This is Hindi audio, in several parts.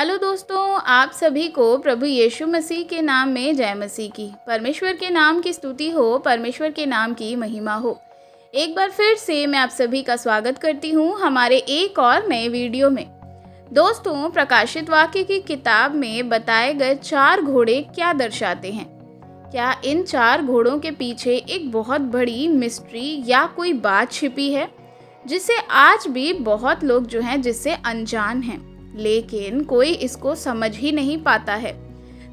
हेलो दोस्तों, आप सभी को प्रभु यीशु मसीह के नाम में जय मसीह की। परमेश्वर के नाम की स्तुति हो, परमेश्वर के नाम की महिमा हो। एक बार फिर से मैं आप सभी का स्वागत करती हूँ हमारे एक और नए वीडियो में। दोस्तों, प्रकाशित वाक्य की किताब में बताए गए 4 घोड़े क्या दर्शाते हैं? क्या इन 4 घोड़ों के पीछे एक बहुत बड़ी मिस्ट्री या कोई बात छिपी है जिसे आज भी बहुत लोग जो हैं जिससे अनजान हैं, लेकिन कोई इसको समझ ही नहीं पाता है।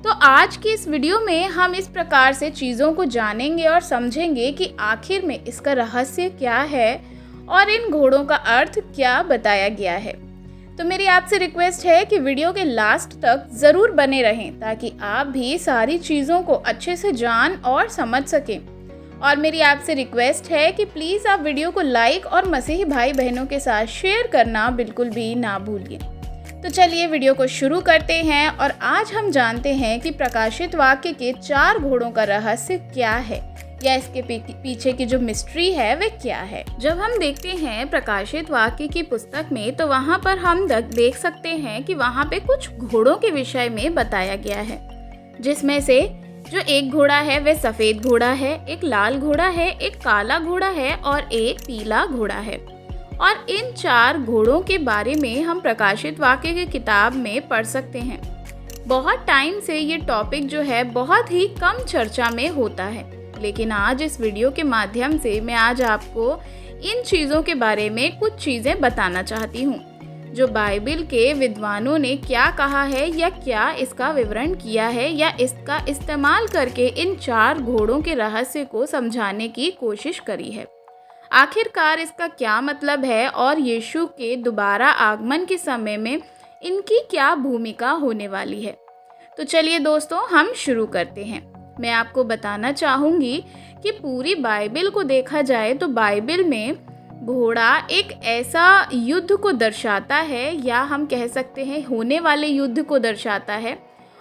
तो आज की इस वीडियो में हम इस प्रकार से चीज़ों को जानेंगे और समझेंगे कि आखिर में इसका रहस्य क्या है और इन घोड़ों का अर्थ क्या बताया गया है। तो मेरी आपसे रिक्वेस्ट है कि वीडियो के लास्ट तक ज़रूर बने रहें ताकि आप भी सारी चीज़ों को अच्छे से जान और समझ सकें। और मेरी आपसे रिक्वेस्ट है कि प्लीज़ आप वीडियो को लाइक और मसीही भाई बहनों के साथ शेयर करना बिल्कुल भी ना भूलिए। तो चलिए वीडियो को शुरू करते हैं और आज हम जानते हैं कि प्रकाशित वाक्य के 4 घोड़ों का रहस्य क्या है या इसके पीछे की जो मिस्ट्री है वह क्या है। जब हम देखते हैं प्रकाशित वाक्य की पुस्तक में तो वहाँ पर हम देख सकते हैं कि वहाँ पे कुछ घोड़ों के विषय में बताया गया है, जिसमें से जो एक घोड़ा है वह सफ़ेद घोड़ा है, एक लाल घोड़ा है, एक काला घोड़ा है और एक पीला घोड़ा है। और इन 4 घोड़ों के बारे में हम प्रकाशित वाक्य की किताब में पढ़ सकते हैं। बहुत टाइम से ये टॉपिक जो है बहुत ही कम चर्चा में होता है, लेकिन आज इस वीडियो के माध्यम से मैं आज आपको इन चीज़ों के बारे में कुछ चीज़ें बताना चाहती हूँ जो बाइबल के विद्वानों ने क्या कहा है या क्या इसका विवरण किया है या इसका इस्तेमाल करके इन 4 घोड़ों के रहस्य को समझाने की कोशिश करी है। आखिरकार इसका क्या मतलब है और यीशु के दोबारा आगमन के समय में इनकी क्या भूमिका होने वाली है। तो चलिए दोस्तों, हम शुरू करते हैं। मैं आपको बताना चाहूँगी कि पूरी बाइबल को देखा जाए तो बाइबल में घोड़ा एक ऐसा युद्ध को दर्शाता है या हम कह सकते हैं होने वाले युद्ध को दर्शाता है।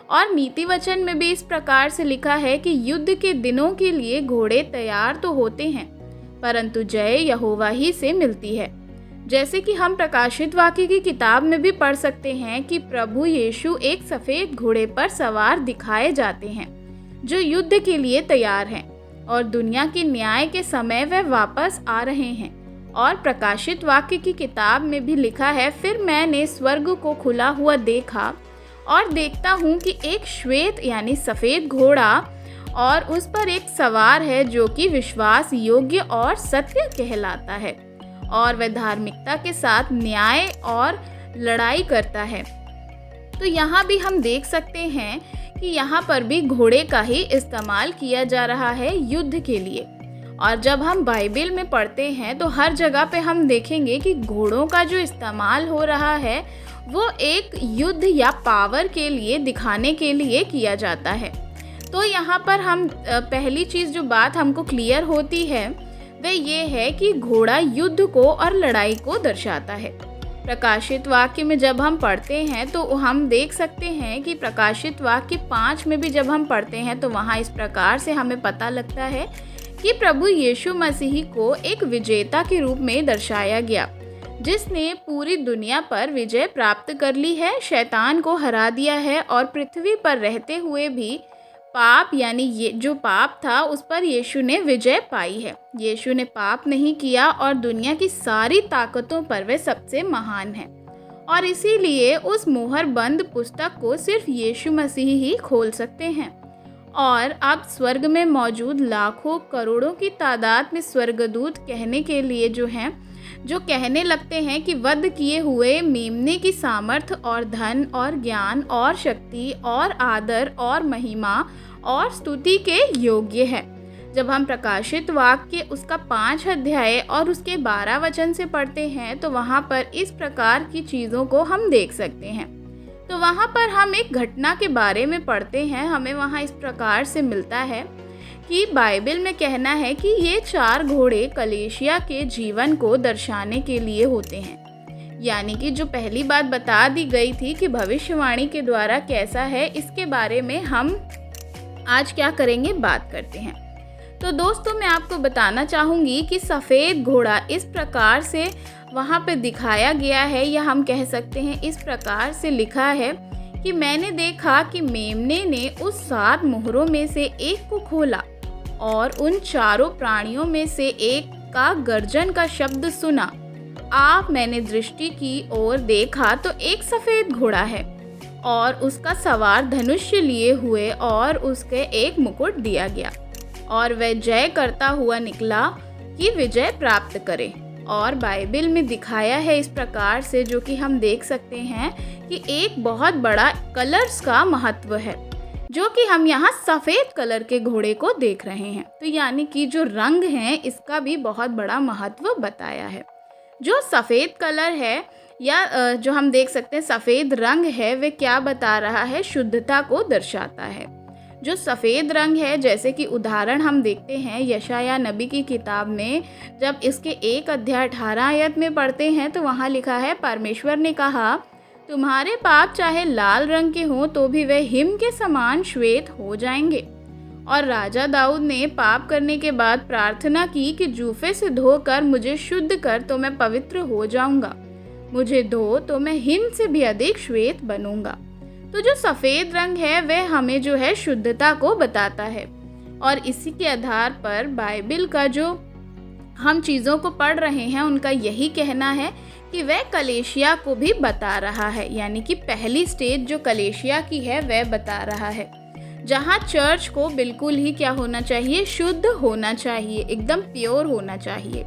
और नीति वचन में भी इस प्रकार से लिखा है कि युद्ध के दिनों के लिए घोड़े तैयार तो होते हैं परंतु जय यहोवा ही से मिलती है। जैसे कि हम प्रकाशित वाक्य की किताब में भी पढ़ सकते हैं कि प्रभु यीशु एक सफ़ेद घोड़े पर सवार दिखाए जाते हैं जो युद्ध के लिए तैयार हैं और दुनिया के न्याय के समय वह वापस आ रहे हैं। और प्रकाशित वाक्य की किताब में भी लिखा है, फिर मैंने स्वर्ग को खुला हुआ देखा और देखता हूँ कि एक श्वेत यानी सफ़ेद घोड़ा और उस पर एक सवार है जो कि विश्वास योग्य और सत्य कहलाता है और वह धार्मिकता के साथ न्याय और लड़ाई करता है। तो यहाँ भी हम देख सकते हैं कि यहाँ पर भी घोड़े का ही इस्तेमाल किया जा रहा है युद्ध के लिए। और जब हम बाइबल में पढ़ते हैं तो हर जगह पे हम देखेंगे कि घोड़ों का जो इस्तेमाल हो रहा है वो एक युद्ध या पावर के लिए दिखाने के लिए किया जाता है। तो यहाँ पर हम पहली चीज़ जो बात हमको क्लियर होती है वह ये है कि घोड़ा युद्ध को और लड़ाई को दर्शाता है। प्रकाशित वाक्य में जब हम पढ़ते हैं तो हम देख सकते हैं कि प्रकाशित वाक्य 5 में भी जब हम पढ़ते हैं तो वहाँ इस प्रकार से हमें पता लगता है कि प्रभु यीशु मसीह को एक विजेता के रूप में दर्शाया गया जिसने पूरी दुनिया पर विजय प्राप्त कर ली है, शैतान को हरा दिया है और पृथ्वी पर रहते हुए भी पाप यानी ये जो पाप था उस पर यीशु ने विजय पाई है। यीशु ने पाप नहीं किया और दुनिया की सारी ताकतों पर वह सबसे महान है और इसीलिए उस मोहर बंद पुस्तक को सिर्फ यीशु मसीह ही खोल सकते हैं। और अब स्वर्ग में मौजूद लाखों करोड़ों की तादाद में स्वर्गदूत कहने के लिए जो कहने लगते हैं कि वध किए हुए मेमने की सामर्थ और धन और ज्ञान और शक्ति और आदर और महिमा और स्तुति के योग्य है। जब हम प्रकाशित वाक्य उसका 5 अध्याय और उसके 12 वचन से पढ़ते हैं तो वहाँ पर इस प्रकार की चीज़ों को हम देख सकते हैं। तो वहाँ पर हम एक घटना के बारे में पढ़ते हैं, हमें वहाँ इस प्रकार से मिलता है कि बाइबल में कहना है कि ये 4 घोड़े कलीसिया के जीवन को दर्शाने के लिए होते हैं। यानी कि जो पहली बात बता दी गई थी कि भविष्यवाणी के द्वारा कैसा है, इसके बारे में हम आज क्या करेंगे, बात करते हैं। तो दोस्तों, मैं आपको बताना चाहूँगी कि सफ़ेद घोड़ा इस प्रकार से वहाँ पे दिखाया गया है या हम कह सकते हैं इस प्रकार से लिखा है कि मैंने देखा कि मेमने ने उस 7 मोहरों में से एक को खोला और उन चारों प्राणियों में से एक का गर्जन का शब्द सुना। आप मैंने दृष्टि की और देखा तो एक सफ़ेद घोड़ा है और उसका सवार धनुष्य लिए हुए और उसके एक मुकुट दिया गया और वह जय करता हुआ निकला कि विजय प्राप्त करे। और बाइबल में दिखाया है इस प्रकार से, जो कि हम देख सकते हैं कि एक बहुत बड़ा कलर्स का महत्व है, जो कि हम यहाँ सफ़ेद कलर के घोड़े को देख रहे हैं। तो यानी कि जो रंग हैं इसका भी बहुत बड़ा महत्व बताया है। जो सफ़ेद कलर है या जो हम देख सकते हैं सफ़ेद रंग है, वे क्या बता रहा है? शुद्धता को दर्शाता है। जो सफ़ेद रंग है, जैसे कि उदाहरण हम देखते हैं यशायाह नबी की किताब में, जब इसके 1 अध्याय 18 आयत में पढ़ते हैं तो वहाँ लिखा है, परमेश्वर ने कहा, तुम्हारे पाप चाहे लाल रंग के हों तो भी वे हिम के समान श्वेत हो जाएंगे। और राजा दाऊद ने पाप करने के बाद प्रार्थना की कि जूफे से धोकर मुझे शुद्ध कर तो मैं पवित्र हो जाऊंगा, मुझे धो तो मैं हिम से भी अधिक श्वेत बनूंगा। तो जो सफ़ेद रंग है वह हमें जो है शुद्धता को बताता है। और इसी के आधार पर बाइबल का जो हम चीज़ों को पढ़ रहे हैं उनका यही कहना है कि वह कलीसिया को भी बता रहा है, यानी कि पहली स्टेज जो कलीसिया की है वह बता रहा है, जहाँ चर्च को बिल्कुल ही क्या होना चाहिए? शुद्ध होना चाहिए, एकदम प्योर होना चाहिए।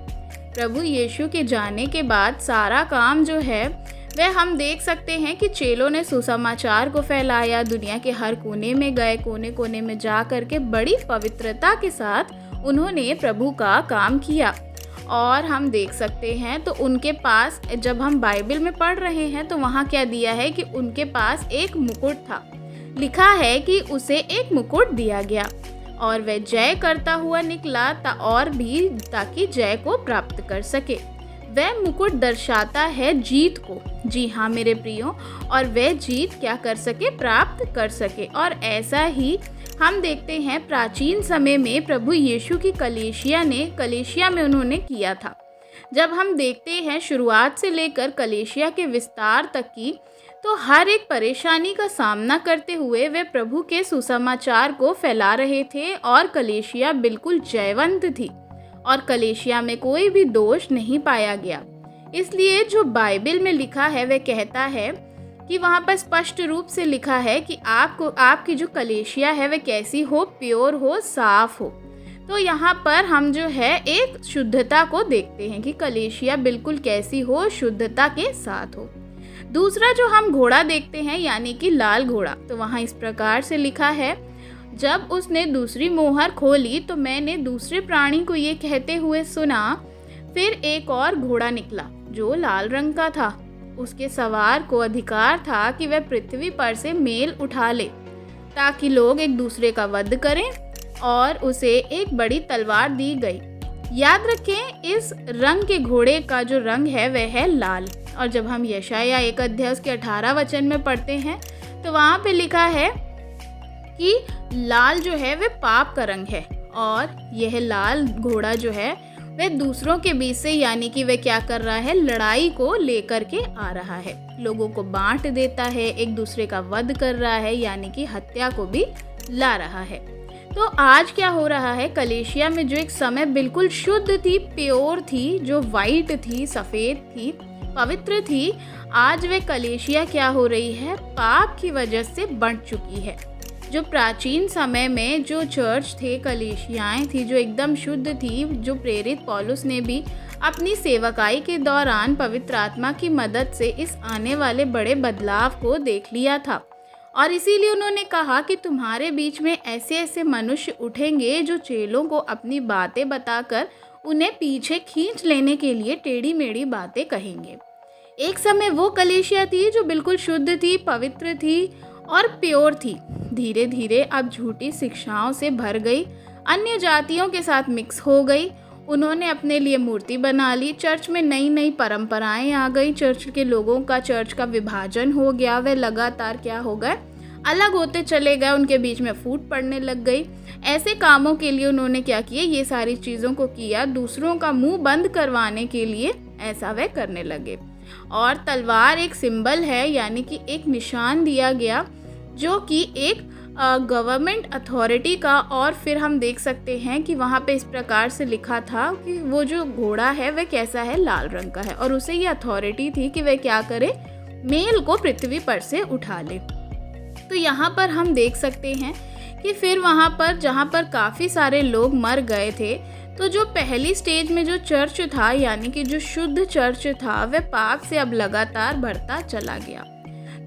प्रभु यीशु के जाने के बाद सारा काम जो है वह हम देख सकते हैं कि चेलों ने सुसमाचार को फैलाया, दुनिया के हर कोने में गए, कोने कोने में जा कर के बड़ी पवित्रता के साथ उन्होंने प्रभु का काम किया। और हम देख सकते हैं तो उनके पास, जब हम बाइबल में पढ़ रहे हैं तो वहाँ क्या दिया है कि उनके पास एक मुकुट था। लिखा है कि उसे एक मुकुट दिया गया और वह जय करता हुआ निकला ताकि जय को प्राप्त कर सके। वह मुकुट दर्शाता है जीत को। जी हाँ मेरे प्रियो, और वह जीत क्या कर सके? प्राप्त कर सके। और ऐसा ही हम देखते हैं प्राचीन समय में प्रभु यीशु की कलीसिया में उन्होंने किया था। जब हम देखते हैं शुरुआत से लेकर कलीसिया के विस्तार तक की, तो हर एक परेशानी का सामना करते हुए वे प्रभु के सुसमाचार को फैला रहे थे और कलीसिया बिल्कुल जयवंत थी और कलीसिया में कोई भी दोष नहीं पाया गया। इसलिए जो बाइबल में लिखा है वह कहता है कि वहाँ पर स्पष्ट रूप से लिखा है कि आपकी जो कलीसिया है वह कैसी हो? प्योर हो, साफ हो। तो यहाँ पर हम जो है एक शुद्धता को देखते हैं कि कलीसिया बिल्कुल कैसी हो? शुद्धता के साथ हो। दूसरा जो हम घोड़ा देखते हैं यानी कि लाल घोड़ा, तो वहाँ इस प्रकार से लिखा है, जब उसने दूसरी मोहर खोली तो मैंने दूसरे प्राणी को ये कहते हुए सुना, फिर एक और घोड़ा निकला जो लाल रंग का था। उसके सवार को अधिकार था कि वह पृथ्वी पर से मेल उठा ले ताकि लोग एक दूसरे का वध करें, और उसे एक बड़ी तलवार दी गई। याद रखें, इस रंग के घोड़े का जो रंग है वह है लाल। और जब हम यशायाह 1 अध्याय के 18 वचन में पढ़ते हैं तो वहाँ पे लिखा है कि लाल जो है वह पाप का रंग है, और यह लाल घोड़ा जो है वह दूसरों के बीच से, यानी कि वह क्या कर रहा है? लड़ाई को लेकर के आ रहा है, लोगों को बांट देता है, एक दूसरे का वध कर रहा है, यानी कि हत्या को भी ला रहा है। तो आज क्या हो रहा है? कलीसिया में जो एक समय बिल्कुल शुद्ध थी, प्योर थी, जो वाइट थी, सफ़ेद थी, पवित्र थी, आज वे कलीसिया क्या हो रही है? पाप की वजह से बंट चुकी है। जो प्राचीन समय में जो चर्च थे, कलीसियाएँ थी जो एकदम शुद्ध थी, जो प्रेरित पौलुस ने भी अपनी सेवकाई के दौरान पवित्र आत्मा की मदद से इस आने वाले बड़े बदलाव को देख लिया था। और इसीलिए उन्होंने कहा कि तुम्हारे बीच में ऐसे ऐसे मनुष्य उठेंगे जो चेलों को अपनी बातें बताकर उन्हें पीछे खींच लेने के लिए टेढ़ी मेढ़ी बातें कहेंगे। एक समय वो कलीसिया थी जो बिल्कुल शुद्ध थी, पवित्र थी और प्योर थी। धीरे धीरे अब झूठी शिक्षाओं से भर गई, अन्य जातियों के साथ मिक्स हो गई, उन्होंने अपने लिए मूर्ति बना ली, चर्च में नई नई परंपराएं आ गई, चर्च के लोगों का, चर्च का विभाजन हो गया, वे लगातार क्या हो गए? अलग होते चले गए, उनके बीच में फूट पड़ने लग गई। ऐसे कामों के लिए उन्होंने क्या किया? ये सारी चीज़ों को किया, दूसरों का मुंह बंद करवाने के लिए ऐसा वे करने लगे। और तलवार एक सिंबल है, यानी कि एक निशान दिया गया जो कि एक गवर्नमेंट अथॉरिटी का। और फिर हम देख सकते हैं कि वहाँ पे इस प्रकार से लिखा था कि वो जो घोड़ा है वह कैसा है, लाल रंग का है, और उसे ये अथॉरिटी थी कि वह क्या करे, मेल को पृथ्वी पर से उठा ले। तो यहाँ पर हम देख सकते हैं कि फिर वहाँ पर जहाँ पर काफ़ी सारे लोग मर गए थे, तो जो पहली स्टेज में जो चर्च था, यानी कि जो शुद्ध चर्च था, वह पाप से अब लगातार बढ़ता चला गया।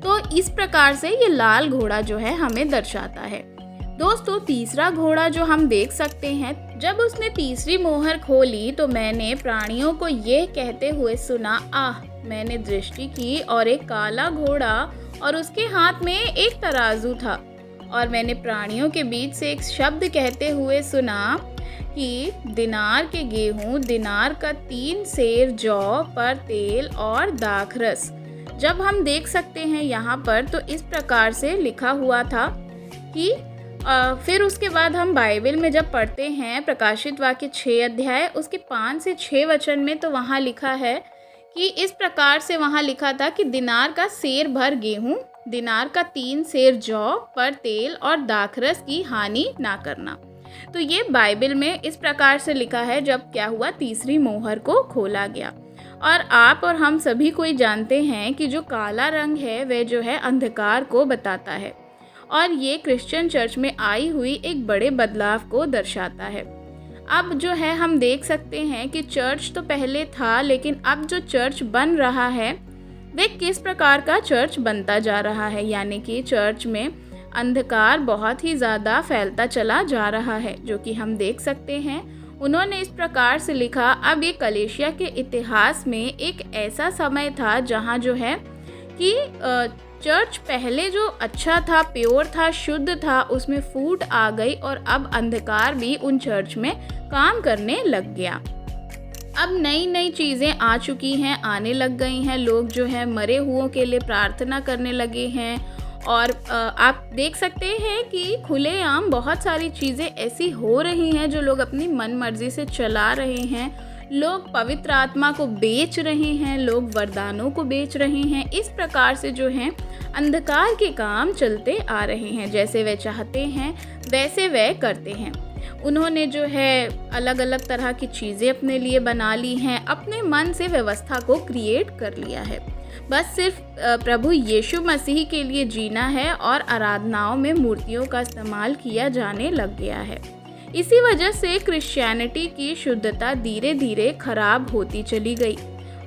तो इस प्रकार से ये लाल घोड़ा जो है हमें दर्शाता है। दोस्तों, तीसरा घोड़ा जो हम देख सकते हैं, जब उसने तीसरी मोहर खोली तो मैंने प्राणियों को ये कहते हुए सुना, आह! मैंने दृष्टि की और एक काला घोड़ा और उसके हाथ में एक तराजू था। और मैंने प्राणियों के बीच से एक शब्द कहते हुए सुना कि दिनार के गेहूं, दिनार का 3 सेर जौ पर तेल और दाखरस। जब हम देख सकते हैं यहाँ पर, तो इस प्रकार से लिखा हुआ था कि फिर उसके बाद हम बाइबल में जब पढ़ते हैं प्रकाशित वाक्य 6 अध्याय उसके 5 से 6 वचन में, तो वहाँ लिखा है कि इस प्रकार से वहाँ लिखा था कि दिनार का सेर भर गेहूं, दिनार का 3 सेर जौ पर तेल और दाखरस की हानि ना करना। तो ये बाइबल में इस प्रकार से लिखा है जब क्या हुआ, तीसरी मोहर को खोला गया। और आप और हम सभी कोई जानते हैं कि जो काला रंग है वह जो है अंधकार को बताता है, और ये क्रिश्चियन चर्च में आई हुई एक बड़े बदलाव को दर्शाता है। अब जो है हम देख सकते हैं कि चर्च तो पहले था, लेकिन अब जो चर्च बन रहा है वह किस प्रकार का चर्च बनता जा रहा है, यानी कि चर्च में अंधकार बहुत ही ज़्यादा फैलता चला जा रहा है, जो कि हम देख सकते हैं। उन्होंने इस प्रकार से लिखा, अब ये कलीसिया के इतिहास में एक ऐसा समय था जहाँ जो है कि चर्च पहले जो अच्छा था, प्योर था, शुद्ध था, उसमें फूट आ गई और अब अंधकार भी उन चर्च में काम करने लग गया। अब नई नई चीज़ें आ चुकी हैं, आने लग गई हैं। लोग जो है मरे हुओं के लिए प्रार्थना करने लगे हैं, और आप देख सकते हैं कि खुलेआम बहुत सारी चीज़ें ऐसी हो रही हैं जो लोग अपनी मन मर्जी से चला रहे हैं। लोग पवित्र आत्मा को बेच रहे हैं, लोग वरदानों को बेच रहे हैं। इस प्रकार से जो है अंधकार के काम चलते आ रहे हैं, जैसे वे चाहते हैं वैसे वे करते हैं। उन्होंने जो है अलग अलग तरह की चीज़ें अपने लिए बना ली हैं, अपने मन से व्यवस्था को क्रिएट कर लिया है। बस सिर्फ प्रभु यीशु मसीह के लिए जीना है, और आराधनाओं में मूर्तियों का इस्तेमाल किया जाने लग गया है। इसी वजह से क्रिश्चियनिटी की शुद्धता धीरे धीरे खराब होती चली गई,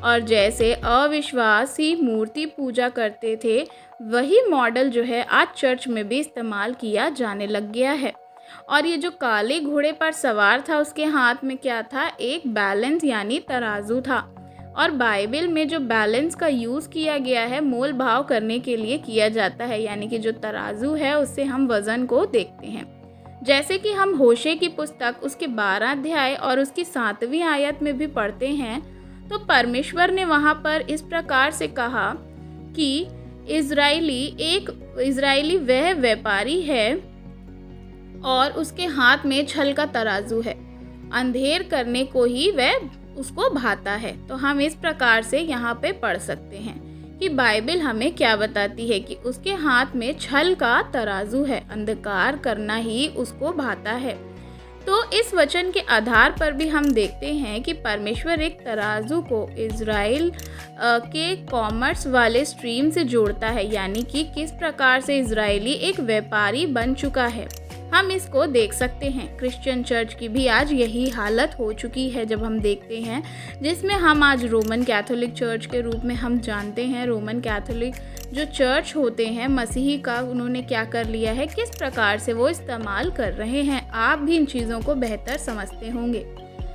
और जैसे अविश्वासी मूर्ति पूजा करते थे, वही मॉडल जो है आज चर्च में भी इस्तेमाल किया जाने लग गया है। और ये जो काले घोड़े पर सवार था, उसके हाथ में क्या था, एक बैलेंस यानी तराजू था। और बाइबल में जो बैलेंस का यूज़ किया गया है मोल भाव करने के लिए किया जाता है, यानी कि जो तराजू है उससे हम वज़न को देखते हैं। जैसे कि हम होशे की पुस्तक उसके 12 अध्याय और उसकी 7वीं आयत में भी पढ़ते हैं, तो परमेश्वर ने वहाँ पर इस प्रकार से कहा कि इज़राइली वह व्यापारी है और उसके हाथ में छल का तराजू है, अंधेर करने को ही वह उसको भाता है। तो हम इस प्रकार से यहाँ पे पढ़ सकते हैं कि बाइबल हमें क्या बताती है कि उसके हाथ में छल का तराजू है, अंधकार करना ही उसको भाता है। तो इस वचन के आधार पर भी हम देखते हैं कि परमेश्वर एक तराजू को इज़राइल के कॉमर्स वाले स्ट्रीम से जोड़ता है, यानी कि किस प्रकार से इज़राइली एक व्यापारी बन चुका है। हम इसको देख सकते हैं। क्रिश्चियन चर्च की भी आज यही हालत हो चुकी है, जब हम देखते हैं, जिसमें हम आज रोमन कैथोलिक चर्च के रूप में हम जानते हैं। रोमन कैथोलिक जो चर्च होते हैं मसीही का, उन्होंने क्या कर लिया है, किस प्रकार से वो इस्तेमाल कर रहे हैं। आप भी इन चीज़ों को बेहतर समझते होंगे।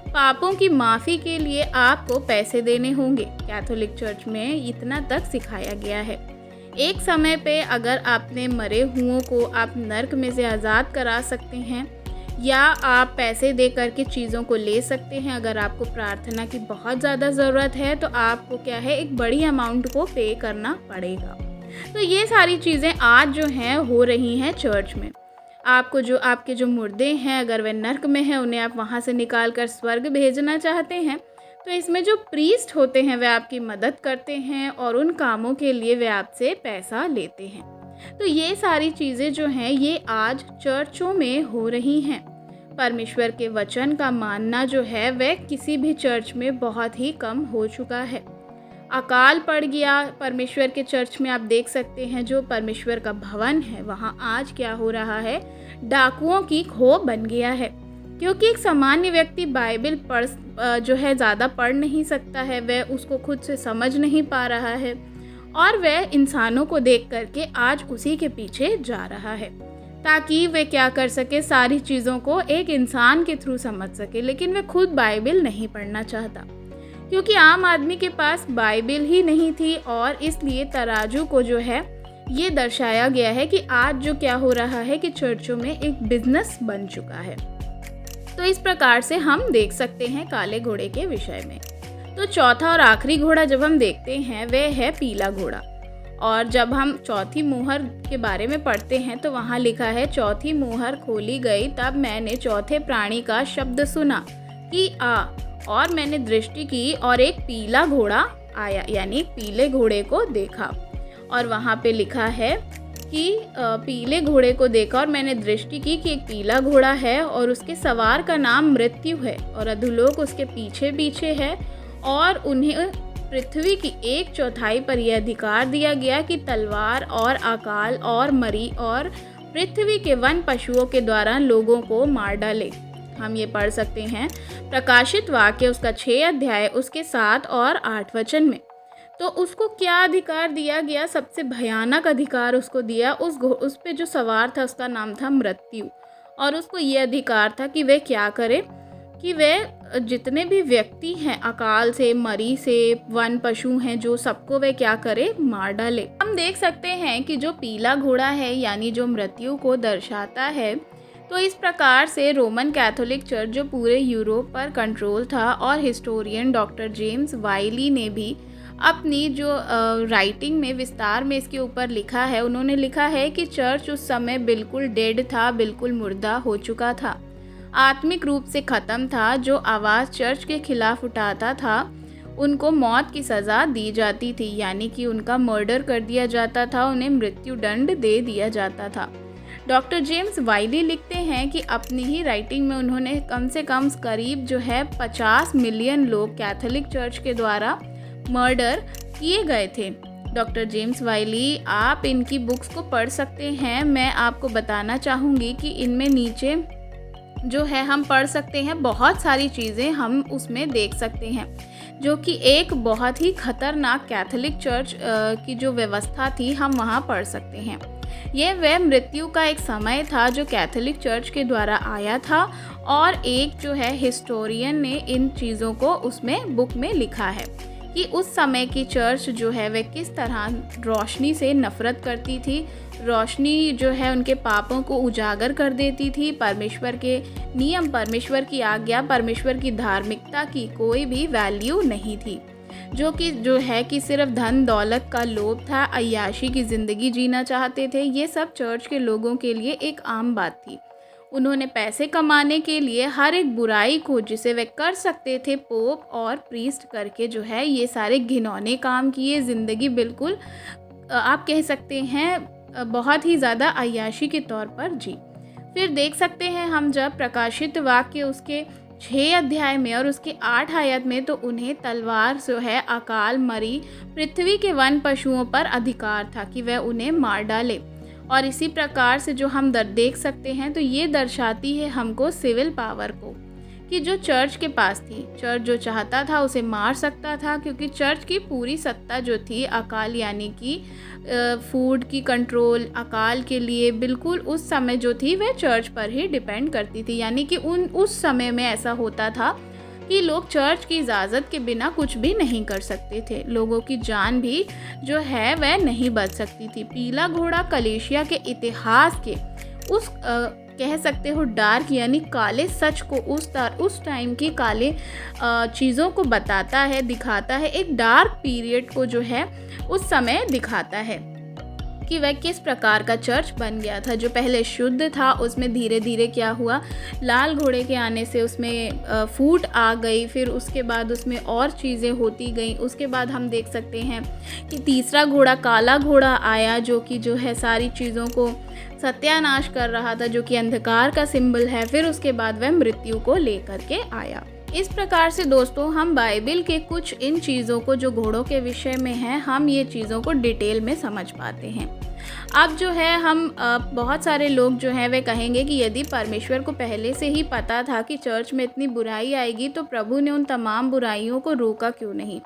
पापों की माफ़ी के लिए आपको पैसे देने होंगे, कैथोलिक चर्च में इतना तक सिखाया गया है। एक समय पे अगर आपने मरे हुओं को आप नर्क में से आज़ाद करा सकते हैं, या आप पैसे दे करके चीज़ों को ले सकते हैं। अगर आपको प्रार्थना की बहुत ज़्यादा ज़रूरत है तो आपको क्या है, एक बड़ी अमाउंट को पे करना पड़ेगा। तो ये सारी चीज़ें आज जो हैं हो रही हैं चर्च में। आपको जो आपके जो मुर्दे हैं, अगर वे नर्क में हैं, उन्हें आप वहाँ से निकाल कर स्वर्ग भेजना चाहते हैं, तो इसमें जो प्रीस्ट होते हैं वे आपकी मदद करते हैं और उन कामों के लिए वे आपसे पैसा लेते हैं। तो ये सारी चीज़ें जो हैं ये आज चर्चों में हो रही हैं। परमेश्वर के वचन का मानना जो है वह किसी भी चर्च में बहुत ही कम हो चुका है। अकाल पड़ गया परमेश्वर के चर्च में। आप देख सकते हैं जो परमेश्वर का भवन है वहाँ आज क्या हो रहा है, डाकुओं की खो बन गया है। क्योंकि एक सामान्य व्यक्ति बाइबल जो है ज़्यादा पढ़ नहीं सकता है, वह उसको खुद से समझ नहीं पा रहा है और वह इंसानों को देख करके आज उसी के पीछे जा रहा है ताकि वे क्या कर सके, सारी चीज़ों को एक इंसान के थ्रू समझ सके। लेकिन वह खुद बाइबल नहीं पढ़ना चाहता क्योंकि आम आदमी के पास बाइबल ही नहीं थी। और इसलिए तराजू को जो है ये दर्शाया गया है कि आज जो क्या हो रहा है कि चर्चों में एक बिजनेस बन चुका है। तो इस प्रकार से हम देख सकते हैं काले घोड़े के विषय में। तो चौथा और आखिरी घोड़ा जब हम देखते हैं वह है पीला घोड़ा। और जब हम चौथी मुहर के बारे में पढ़ते हैं तो वहाँ लिखा है, चौथी मुहर खोली गई तब मैंने चौथे प्राणी का शब्द सुना कि आ, और मैंने दृष्टि की और एक पीला घोड़ा आया, यानी पीले घोड़े को देखा। और वहाँ पे लिखा है कि पीले घोड़े को देखा और मैंने दृष्टि की कि एक पीला घोड़ा है और उसके सवार का नाम मृत्यु है और अधोलोक उसके पीछे पीछे है। और उन्हें पृथ्वी की 1/4 पर यह अधिकार दिया गया कि तलवार और अकाल और मरी और पृथ्वी के वन पशुओं के द्वारा लोगों को मार डाले। हम ये पढ़ सकते हैं प्रकाशित वाक्य उसका 6 अध्याय उसके 7 और 8 वचन में। तो उसको क्या अधिकार दिया गया, सबसे भयानक अधिकार उसको दिया। उस पे जो सवार था उसका नाम था मृत्यु और उसको ये अधिकार था कि वह क्या करे, कि वह जितने भी व्यक्ति हैं अकाल से, मरी से, वन पशु हैं, जो सबको वह क्या करे, मार डाले। हम देख सकते हैं कि जो पीला घोड़ा है यानी जो मृत्यु को दर्शाता है, तो इस प्रकार से रोमन कैथोलिक चर्च जो पूरे यूरोप पर कंट्रोल था और हिस्टोरियन डॉक्टर जेम्स वाइली ने भी अपनी जो राइटिंग में विस्तार में इसके ऊपर लिखा है, उन्होंने लिखा है कि चर्च उस समय बिल्कुल डेड था, बिल्कुल मुर्दा हो चुका था, आत्मिक रूप से ख़त्म था। जो आवाज़ चर्च के खिलाफ उठाता था उनको मौत की सज़ा दी जाती थी, यानी कि उनका मर्डर कर दिया जाता था, उन्हें मृत्यु दंड दे दिया जाता था। डॉक्टर जेम्स वाइली लिखते हैं कि अपनी ही राइटिंग में उन्होंने कम से कम करीब जो है 50 मिलियन लोग कैथोलिक चर्च के द्वारा मर्डर किए गए थे। डॉक्टर जेम्स वाइली, आप इनकी बुक्स को पढ़ सकते हैं। मैं आपको बताना चाहूँगी कि इनमें नीचे जो है हम पढ़ सकते हैं, बहुत सारी चीज़ें हम उसमें देख सकते हैं, जो कि एक बहुत ही खतरनाक कैथोलिक चर्च की जो व्यवस्था थी हम वहाँ पढ़ सकते हैं। यह वह मृत्यु का एक समय था जो कैथोलिक चर्च के द्वारा आया था और एक जो है हिस्टोरियन ने इन चीज़ों को उसमें बुक में लिखा है कि उस समय की चर्च जो है वह किस तरह रोशनी से नफ़रत करती थी। रोशनी जो है उनके पापों को उजागर कर देती थी। परमेश्वर के नियम, परमेश्वर की आज्ञा, परमेश्वर की धार्मिकता की कोई भी वैल्यू नहीं थी। जो है कि सिर्फ धन दौलत का लोभ था, अय्याशी की ज़िंदगी जीना चाहते थे। ये सब चर्च के लोगों के लिए एक आम बात थी। उन्होंने पैसे कमाने के लिए हर एक बुराई को जिसे वे कर सकते थे पोप और प्रीस्ट करके जो है ये सारे घिनौने काम किए। ज़िंदगी बिल्कुल आप कह सकते हैं बहुत ही ज़्यादा अय्याशी के तौर पर जी। फिर देख सकते हैं हम जब प्रकाशित वाक्य उसके 6 अध्याय में और उसके 8 आयत में, तो उन्हें तलवार जो है अकाल, मरी, पृथ्वी के वन पशुओं पर अधिकार था कि वह उन्हें मार डाले। और इसी प्रकार से जो हम देख सकते हैं तो ये दर्शाती है हमको सिविल पावर को कि जो चर्च के पास थी। चर्च जो चाहता था उसे मार सकता था, क्योंकि चर्च की पूरी सत्ता जो थी अकाल यानी कि फूड की कंट्रोल, अकाल के लिए बिल्कुल उस समय जो थी वह चर्च पर ही डिपेंड करती थी। यानी कि उस समय में ऐसा होता था कि लोग चर्च की इजाज़त के बिना कुछ भी नहीं कर सकते थे। लोगों की जान भी जो है वह नहीं बच सकती थी। पीला घोड़ा कलीसिया के इतिहास के उस कह सकते हो डार्क यानी काले सच को, उस टाइम की काले चीज़ों को बताता है, दिखाता है। एक डार्क पीरियड को जो है उस समय दिखाता है कि वह किस प्रकार का चर्च बन गया था। जो पहले शुद्ध था उसमें धीरे धीरे क्या हुआ, लाल घोड़े के आने से उसमें फूट आ गई, फिर उसके बाद उसमें और चीज़ें होती गई। उसके बाद हम देख सकते हैं कि तीसरा घोड़ा, काला घोड़ा आया, जो कि जो है सारी चीज़ों को सत्यानाश कर रहा था, जो कि अंधकार का सिंबल है। फिर उसके बाद वह मृत्यु को लेकर के आया। इस प्रकार से दोस्तों हम बाइबल के कुछ इन चीज़ों को जो घोड़ों के विषय में है, हम ये चीज़ों को डिटेल में समझ पाते हैं। अब जो है हम बहुत सारे लोग जो हैं वे कहेंगे कि यदि परमेश्वर को पहले से ही पता था कि चर्च में इतनी बुराई आएगी, तो प्रभु ने उन तमाम बुराइयों को रोका क्यों नहीं।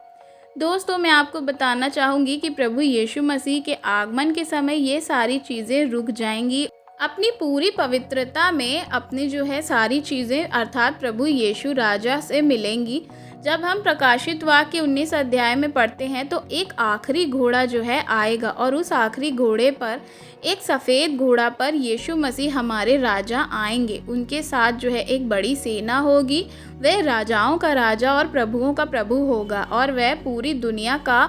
दोस्तों मैं आपको बताना चाहूँगी कि प्रभु यीशु मसीह के आगमन के समय ये सारी चीज़ें रुक जाएंगी। अपनी पूरी पवित्रता में अपनी जो है सारी चीज़ें अर्थात प्रभु यीशु राजा से मिलेंगी। जब हम प्रकाशित वाक्य 19 अध्याय में पढ़ते हैं तो एक आखिरी घोड़ा जो है आएगा, और उस आखिरी घोड़े पर, एक सफ़ेद घोड़ा पर यीशु मसीह हमारे राजा आएंगे। उनके साथ जो है एक बड़ी सेना होगी। वह राजाओं का राजा और प्रभुओं का प्रभु होगा, और वह पूरी दुनिया का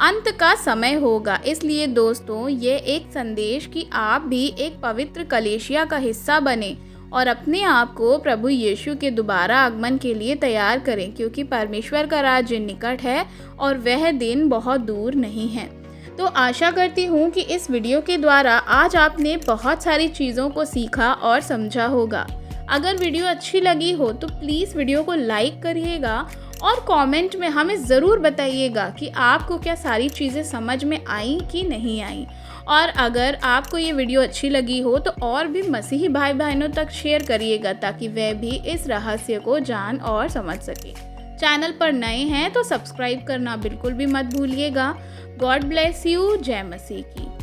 अंत का समय होगा। इसलिए दोस्तों ये एक संदेश कि आप भी एक पवित्र कलीसिया का हिस्सा बने और अपने आप को प्रभु यीशु के दोबारा आगमन के लिए तैयार करें, क्योंकि परमेश्वर का राज्य निकट है और वह दिन बहुत दूर नहीं है। तो आशा करती हूँ कि इस वीडियो के द्वारा आज आपने बहुत सारी चीज़ों को सीखा और समझा होगा। अगर वीडियो अच्छी लगी हो तो प्लीज़ वीडियो को लाइक करिएगा और कमेंट में हमें ज़रूर बताइएगा कि आपको क्या सारी चीज़ें समझ में आई कि नहीं आई। और अगर आपको ये वीडियो अच्छी लगी हो तो और भी मसीही भाई बहनों तक शेयर करिएगा, ताकि वह भी इस रहस्य को जान और समझ सके। चैनल पर नए हैं तो सब्सक्राइब करना बिल्कुल भी मत भूलिएगा। God bless you. जय मसीह की।